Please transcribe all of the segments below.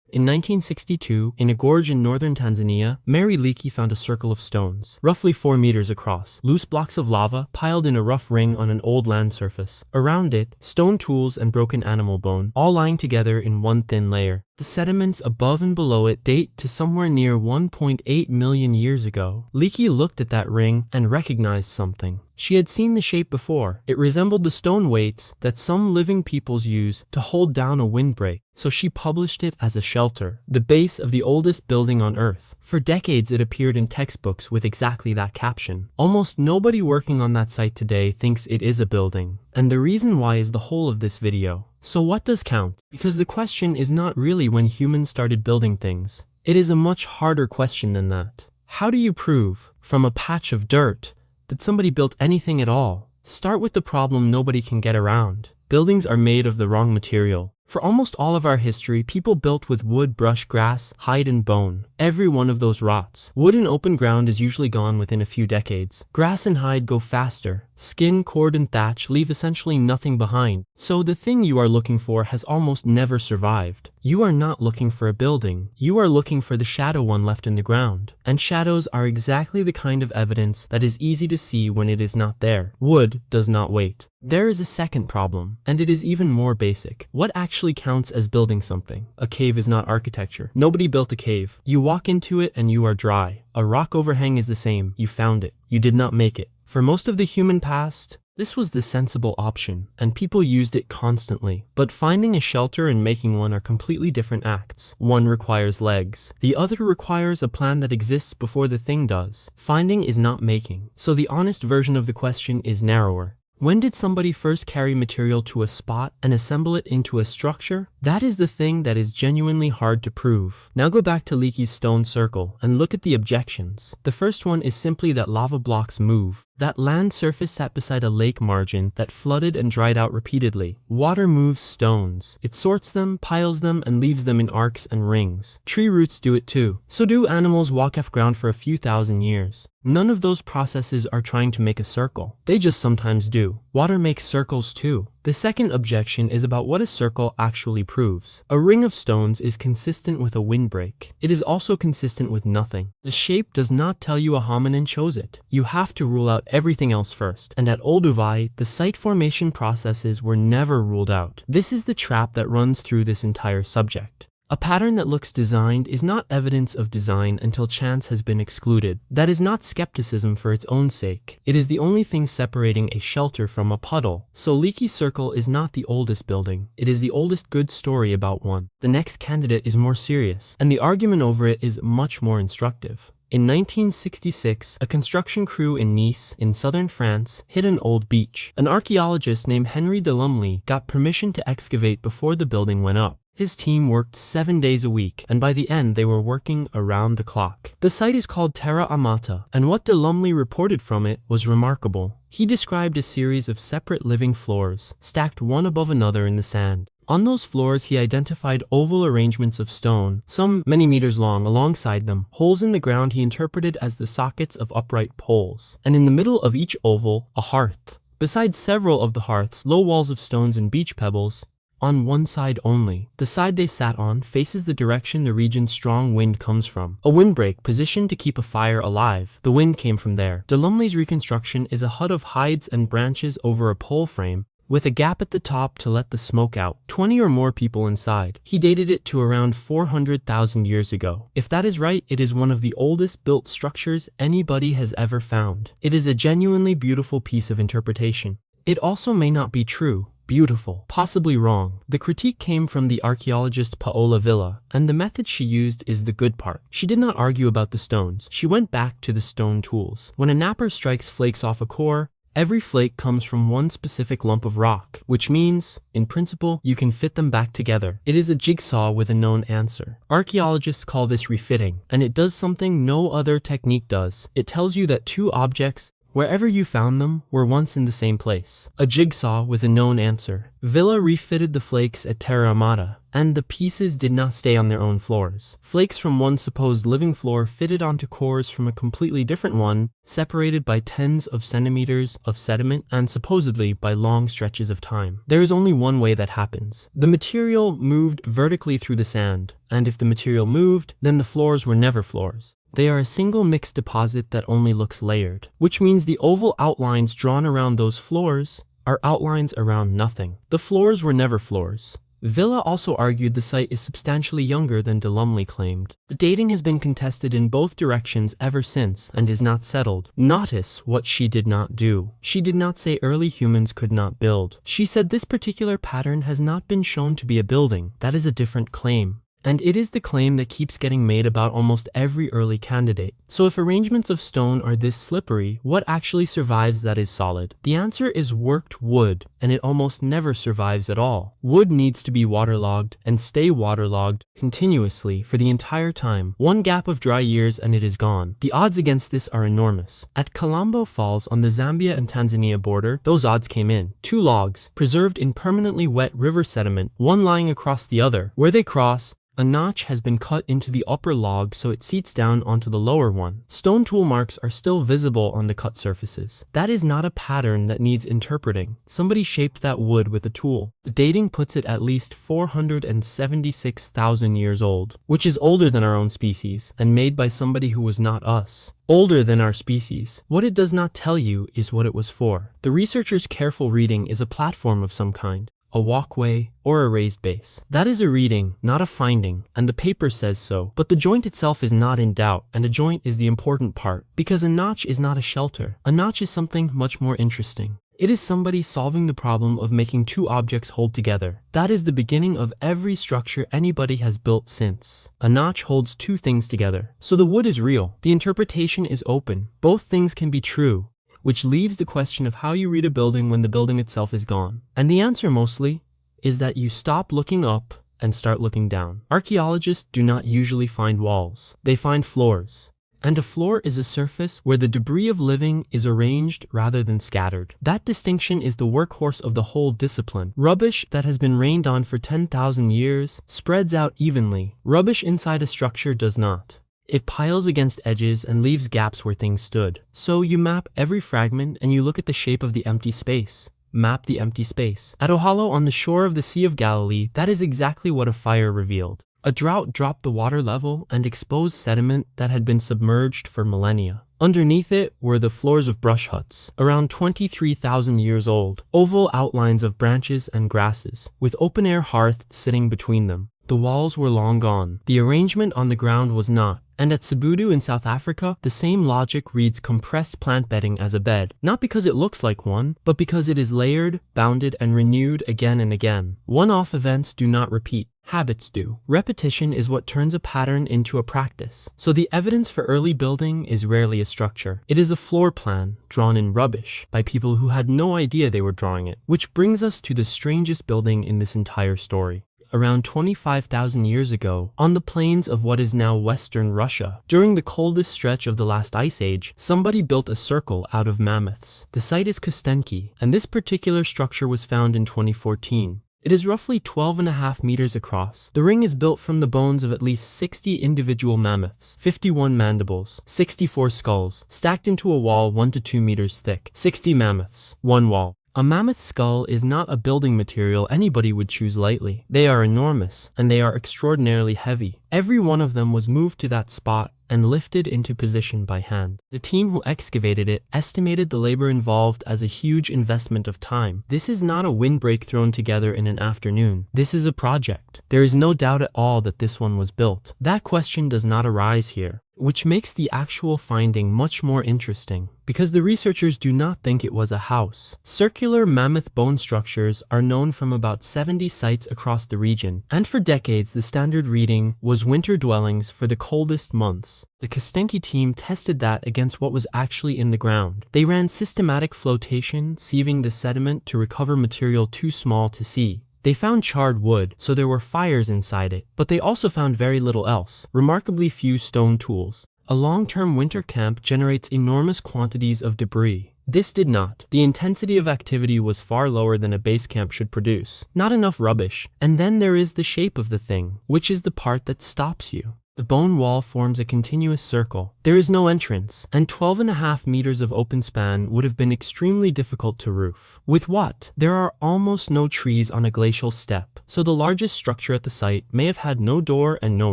In 1962, in a gorge in northern Tanzania, Mary Leakey found a circle of stones, roughly 4 meters across, loose blocks of lava piled in a rough ring on an old land surface. Around it, stone tools and broken animal bone, all lying together in one thin layer. The sediments above and below it date to somewhere near 1.8 million years ago. Leakey looked at that ring and recognized something. She had seen the shape before. It resembled the stone weights that some living peoples use to hold down a windbreak, so she published it as a shelter, the base of the oldest building on Earth. For decades it appeared in textbooks with exactly that caption. Almost nobody working on that site today thinks it is a building, and the reason why is the whole of this video. So what does count? Because the question is not really when humans started building things. It is a much harder question than that. How do you prove, from a patch of dirt, that somebody built anything at all? Start with the problem nobody can get around. Buildings are made of the wrong material. For almost all of our history, people built with wood, brush, grass, hide, and bone. Every one of those rots. Wood in open ground is usually gone within a few decades. Grass and hide go faster. Skin, cord, and thatch leave essentially nothing behind. So the thing you are looking for has almost never survived. You are not looking for a building. You are looking for the shadow one left in the ground. And shadows are exactly the kind of evidence that is easy to see when it is not there. Wood does not wait. There is a second problem, and it is even more basic. What actually counts as building something? A cave is not architecture. Nobody built a cave. You walk into it and you are dry. A rock overhang is the same. You found it. You did not make it. For most of the human past, this was the sensible option, and people used it constantly. But finding a shelter and making one are completely different acts. One requires legs. The other requires a plan that exists before the thing does. Finding is not making. So the honest version of the question is narrower. When did somebody first carry material to a spot and assemble it into a structure? That is the thing that is genuinely hard to prove. Now go back to Leakey's stone circle and look at the objections. The first one is simply that lava blocks move. That land surface sat beside a lake margin that flooded and dried out repeatedly. Water moves stones. It sorts them, piles them, and leaves them in arcs and rings. Tree roots do it too. So do animals walk off ground for a few thousand years. None of those processes are trying to make a circle. They just sometimes do. Water makes circles too. The second objection is about what a circle actually proves. A ring of stones is consistent with a windbreak. It is also consistent with nothing. The shape does not tell you a hominin chose it. You have to rule out everything else first. And at Olduvai, the site formation processes were never ruled out. This is the trap that runs through this entire subject. A pattern that looks designed is not evidence of design until chance has been excluded. That is not skepticism for its own sake. It is the only thing separating a shelter from a puddle. So Leakey Circle is not the oldest building. It is the oldest good story about one. The next candidate is more serious, and the argument over it is much more instructive. In 1966, a construction crew in Nice, in southern France, hit an old beach. An archaeologist named Henry de Lumley got permission to excavate before the building went up. His team worked 7 days a week, and by the end they were working around the clock. The site is called Terra Amata, and what de Lumley reported from it was remarkable. He described a series of separate living floors, stacked one above another in the sand. On those floors he identified oval arrangements of stone, some many meters long, alongside them. Holes in the ground he interpreted as the sockets of upright poles, and in the middle of each oval, a hearth. Besides several of the hearths, low walls of stones and beach pebbles, on one side only. The side they sat on faces the direction the region's strong wind comes from. A windbreak positioned to keep a fire alive. The wind came from there. De Lumley's reconstruction is a hut of hides and branches over a pole frame, with a gap at the top to let the smoke out. 20 or more people inside. He dated it to around 400,000 years ago. If that is right, it is one of the oldest built structures anybody has ever found. It is a genuinely beautiful piece of interpretation. It also may not be true. Beautiful, possibly wrong. The critique came from the archaeologist Paola Villa, and the method she used is the good part. She did not argue about the stones. She went back to the stone tools. When a napper strikes flakes off a core, every flake comes from one specific lump of rock, which means, in principle, you can fit them back together. It is a jigsaw with a known answer. Archaeologists call this refitting, and it does something no other technique does. It tells you that two objects, wherever you found them, were once in the same place. A jigsaw with a known answer. Villa refitted the flakes at Terra Amata, and the pieces did not stay on their own floors. Flakes from one supposed living floor fitted onto cores from a completely different one, separated by tens of centimeters of sediment and supposedly by long stretches of time. There is only one way that happens. The material moved vertically through the sand, and if the material moved, then the floors were never floors. They are a single mixed deposit that only looks layered, which means the oval outlines drawn around those floors are outlines around nothing. The floors were never floors. Villa also argued the site is substantially younger than de Lumley claimed. The dating has been contested in both directions ever since and is not settled. Notice what she did not do. She did not say early humans could not build. She said this particular pattern has not been shown to be a building. That is a different claim. And it is the claim that keeps getting made about almost every early candidate. So if arrangements of stone are this slippery, what actually survives that is solid? The answer is worked wood, and it almost never survives at all. Wood needs to be waterlogged and stay waterlogged continuously for the entire time. One gap of dry years and it is gone. The odds against this are enormous. At Kalambo Falls on the Zambia and Tanzania border, those odds came in. 2 logs, preserved in permanently wet river sediment, one lying across the other. Where they cross, a notch has been cut into the upper log so it seats down onto the lower one. Stone tool marks are still visible on the cut surfaces. That is not a pattern that needs interpreting. Somebody shaped that wood with a tool. The dating puts it at least 476,000 years old, which is older than our own species, and made by somebody who was not us. Older than our species. What it does not tell you is what it was for. The researcher's careful reading is a platform of some kind. A walkway, or a raised base. That is a reading, not a finding, and the paper says so. But the joint itself is not in doubt, and a joint is the important part, because a notch is not a shelter. A notch is something much more interesting. It is somebody solving the problem of making 2 objects hold together. That is the beginning of every structure anybody has built since. A notch holds 2 things together. So the wood is real. The interpretation is open. Both things can be true, which leaves the question of how you read a building when the building itself is gone. And the answer mostly is that you stop looking up and start looking down. Archaeologists do not usually find walls. They find floors. And a floor is a surface where the debris of living is arranged rather than scattered. That distinction is the workhorse of the whole discipline. Rubbish that has been rained on for 10,000 years spreads out evenly. Rubbish inside a structure does not. It piles against edges and leaves gaps where things stood. So you map every fragment and you look at the shape of the empty space. Map the empty space. At Ohala on the shore of the Sea of Galilee, that is exactly what a fire revealed. A drought dropped the water level and exposed sediment that had been submerged for millennia. Underneath it were the floors of brush huts, around 23,000 years old, oval outlines of branches and grasses, with open-air hearths sitting between them. The walls were long gone. The arrangement on the ground was not. And at Sibudu in South Africa, the same logic reads compressed plant bedding as a bed, not because it looks like one, but because it is layered, bounded, and renewed again and again. One-off events do not repeat. Habits do. Repetition is what turns a pattern into a practice. So the evidence for early building is rarely a structure. It is a floor plan drawn in rubbish by people who had no idea they were drawing it. Which brings us to the strangest building in this entire story. Around 25,000 years ago, on the plains of what is now Western Russia, during the coldest stretch of the last ice age, somebody built a circle out of mammoths. The site is Kostenki, and this particular structure was found in 2014. It is roughly 12.5 meters across. The ring is built from the bones of at least 60 individual mammoths, 51 mandibles, 64 skulls, stacked into a wall 1 to 2 meters thick. 60 mammoths, 1 wall. A mammoth skull is not a building material anybody would choose lightly. They are enormous, and they are extraordinarily heavy. Every one of them was moved to that spot and lifted into position by hand. The team who excavated it estimated the labor involved as a huge investment of time. This is not a windbreak thrown together in an afternoon. This is a project. There is no doubt at all that this one was built. That question does not arise here, which makes the actual finding much more interesting, because the researchers do not think it was a house. Circular mammoth bone structures are known from about 70 sites across the region, and for decades the standard reading was winter dwellings for the coldest months. The Kostenki team tested that against what was actually in the ground. They ran systematic flotation, sieving the sediment to recover material too small to see. They found charred wood, so there were fires inside it, but they also found very little else, remarkably few stone tools. A long-term winter camp generates enormous quantities of debris. This did not. The intensity of activity was far lower than a base camp should produce. Not enough rubbish. And then there is the shape of the thing, which is the part that stops you. The bone wall forms a continuous circle. There is no entrance, and 12.5 meters of open span would have been extremely difficult to roof. With what? There are almost no trees on a glacial steppe, so the largest structure at the site may have had no door and no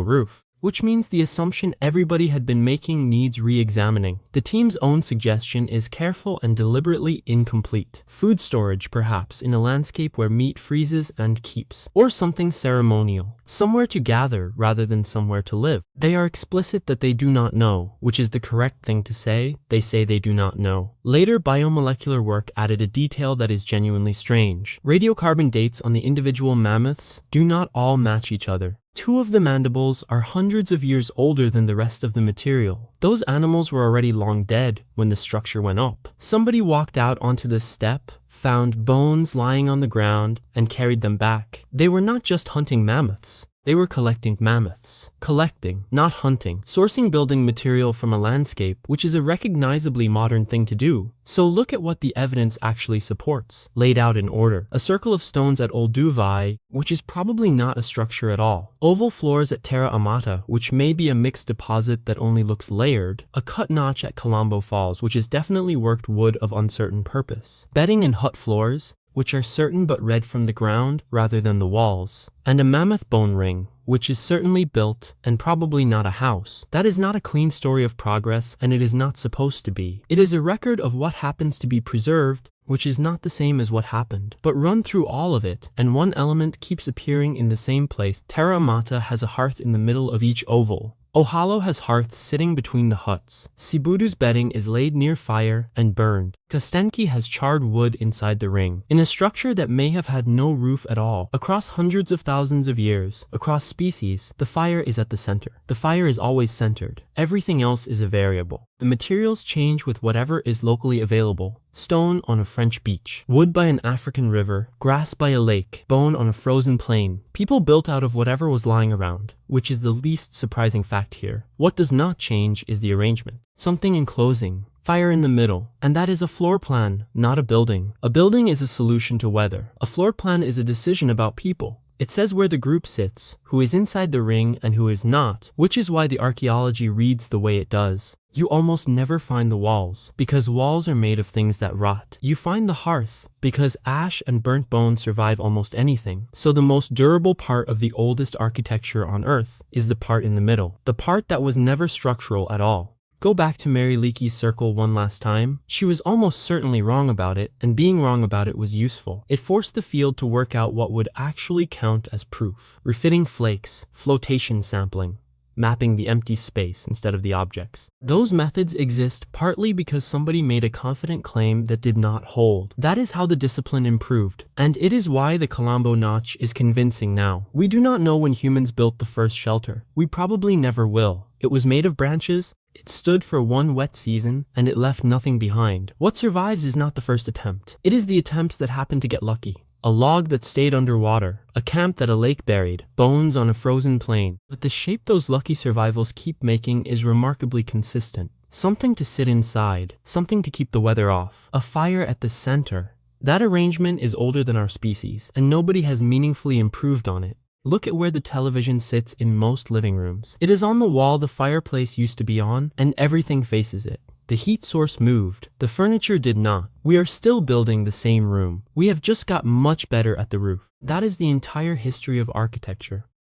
roof. Which means the assumption everybody had been making needs re-examining. The team's own suggestion is careful and deliberately incomplete. Food storage, perhaps, in a landscape where meat freezes and keeps. Or something ceremonial. Somewhere to gather rather than somewhere to live. They are explicit that they do not know, which is the correct thing to say. They say they do not know. Later biomolecular work added a detail that is genuinely strange. Radiocarbon dates on the individual mammoths do not all match each other. 2 of the mandibles are hundreds of years older than the rest of the material. Those animals were already long dead when the structure went up. Somebody walked out onto the steppe, found bones lying on the ground, and carried them back. They were not just hunting mammoths. They were collecting mammoths. Collecting, not hunting. Sourcing building material from a landscape, which is a recognizably modern thing to do. So look at what the evidence actually supports. Laid out in order. A circle of stones at Olduvai, which is probably not a structure at all. Oval floors at Terra Amata, which may be a mixed deposit that only looks layered. A cut notch at Kalambo Falls, which is definitely worked wood of uncertain purpose. Bedding and hut floors, which are certain but red from the ground rather than the walls, and a mammoth bone ring, which is certainly built and probably not a house. That is not a clean story of progress, and it is not supposed to be. It is a record of what happens to be preserved, which is not the same as what happened. But run through all of it, and one element keeps appearing in the same place. Terra Amata has a hearth in the middle of each oval. Ohalo has hearths sitting between the huts. Sibudu's bedding is laid near fire and burned. Kostenki has charred wood inside the ring, in a structure that may have had no roof at all. Across hundreds of thousands of years, across species, the fire is at the center. The fire is always centered. Everything else is a variable. The materials change with whatever is locally available. Stone on a French beach, wood by an African river, grass by a lake, bone on a frozen plain. People built out of whatever was lying around, which is the least surprising fact here. What does not change is the arrangement. Something enclosing, fire in the middle, and that is a floor plan, not a building. A building is a solution to weather. A floor plan is a decision about people. It says where the group sits, who is inside the ring and who is not, which is why the archaeology reads the way it does. You almost never find the walls, because walls are made of things that rot. You find the hearth, because ash and burnt bone survive almost anything. So the most durable part of the oldest architecture on Earth is the part in the middle, the part that was never structural at all. Go back to Mary Leakey's circle one last time. She was almost certainly wrong about it, and being wrong about it was useful. It forced the field to work out what would actually count as proof. Refitting flakes, flotation sampling, mapping the empty space instead of the objects. Those methods exist partly because somebody made a confident claim that did not hold. That is how the discipline improved, and it is why the Kalambo notch is convincing now. We do not know when humans built the first shelter. We probably never will. It was made of branches, it stood for one wet season, and it left nothing behind. What survives is not the first attempt. It is the attempts that happen to get lucky. A log that stayed underwater, a camp that a lake buried, bones on a frozen plain. But the shape those lucky survivals keep making is remarkably consistent. Something to sit inside, something to keep the weather off, a fire at the center. That arrangement is older than our species, and nobody has meaningfully improved on it. Look at where the television sits in most living rooms. It is on the wall the fireplace used to be on, and everything faces it. The heat source moved. The furniture did not. We are still building the same room. We have just got much better at the roof. That is the entire history of architecture.